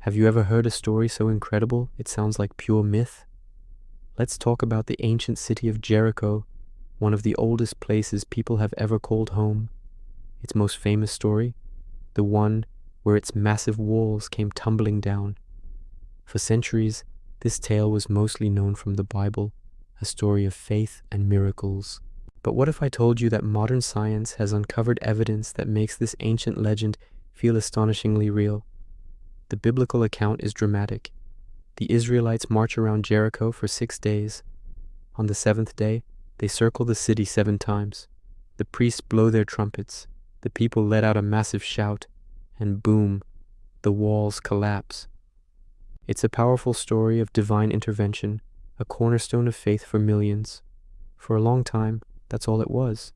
Have you ever heard a story so incredible it sounds like pure myth? Let's talk about the ancient city of Jericho, one of the oldest places people have ever called home. Its most famous story? The one where its massive walls came tumbling down. For centuries, this tale was mostly known from the Bible, a story of faith and miracles. But what if I told you that modern science has uncovered evidence that makes this ancient legend feel astonishingly real? The biblical account is dramatic. The Israelites march around Jericho for 6 days. On the 7th day, they circle the city 7 times. The priests blow their trumpets. The people let out a massive shout, and boom, the walls collapse. It's a powerful story of divine intervention, a cornerstone of faith for millions. For a long time, that's all it was.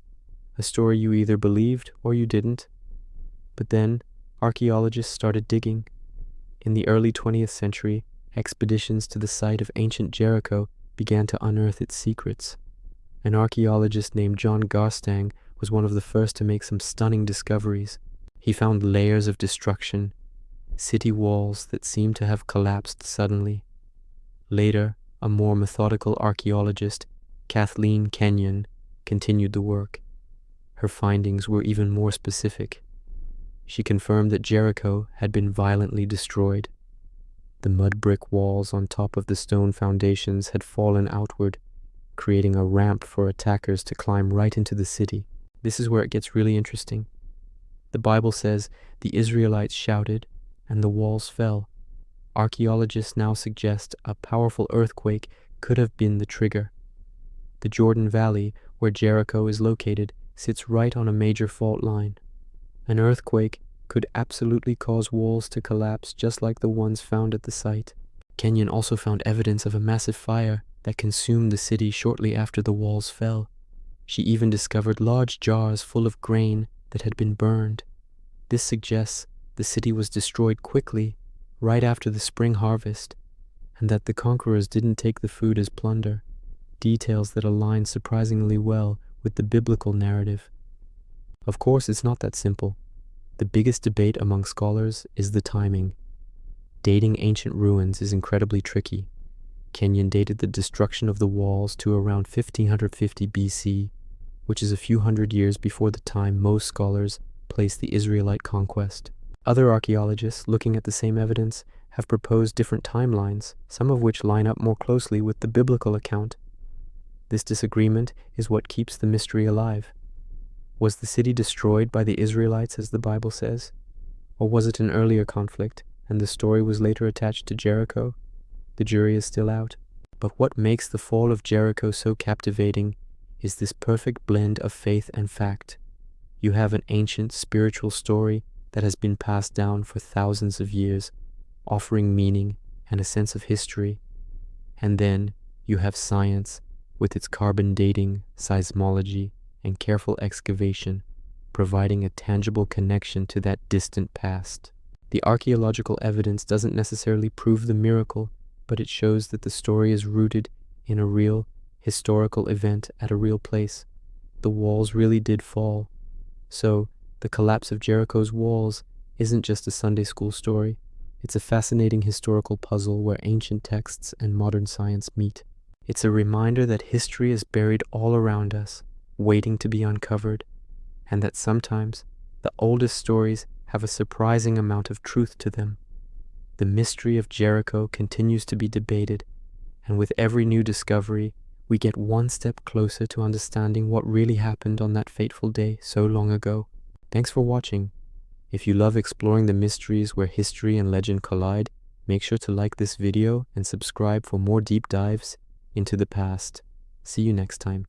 A story you either believed or you didn't. But then, archaeologists started digging. In the early 20th century, expeditions to the site of ancient Jericho began to unearth its secrets. An archaeologist named John Garstang was one of the first to make some stunning discoveries. He found layers of destruction, city walls that seemed to have collapsed suddenly. Later, a more methodical archaeologist, Kathleen Kenyon, continued the work. Her findings were even more specific. She confirmed that Jericho had been violently destroyed. The mud brick walls on top of the stone foundations had fallen outward, creating a ramp for attackers to climb right into the city. This is where it gets really interesting. The Bible says the Israelites shouted and the walls fell. Archaeologists now suggest a powerful earthquake could have been the trigger. The Jordan Valley, where Jericho is located, sits right on a major fault line. An earthquake could absolutely cause walls to collapse just like the ones found at the site. Kenyon also found evidence of a massive fire that consumed the city shortly after the walls fell. She even discovered large jars full of grain that had been burned. This suggests the city was destroyed quickly, right after the spring harvest, and that the conquerors didn't take the food as plunder, details that align surprisingly well with the biblical narrative. Of course, it's not that simple. The biggest debate among scholars is the timing. Dating ancient ruins is incredibly tricky. Kenyon dated the destruction of the walls to around 1550 BC, which is a few hundred years before the time most scholars place the Israelite conquest. Other archaeologists, looking at the same evidence, have proposed different timelines, some of which line up more closely with the biblical account. This disagreement is what keeps the mystery alive. Was the city destroyed by the Israelites, as the Bible says? Or was it an earlier conflict, and the story was later attached to Jericho? The jury is still out. But what makes the fall of Jericho so captivating is this perfect blend of faith and fact. You have an ancient spiritual story that has been passed down for thousands of years, offering meaning and a sense of history. And then you have science with its carbon dating, seismology, and careful excavation, providing a tangible connection to that distant past. The archaeological evidence doesn't necessarily prove the miracle, but it shows that the story is rooted in a real, historical event at a real place. The walls really did fall. So, the collapse of Jericho's walls isn't just a Sunday school story. It's a fascinating historical puzzle where ancient texts and modern science meet. It's a reminder that history is buried all around us, waiting to be uncovered, and that sometimes the oldest stories have a surprising amount of truth to them. The mystery of Jericho continues to be debated, and with every new discovery, we get one step closer to understanding what really happened on that fateful day so long ago. Thanks for watching. If you love exploring the mysteries where history and legend collide, make sure to like this video and subscribe for more deep dives into the past. See you next time.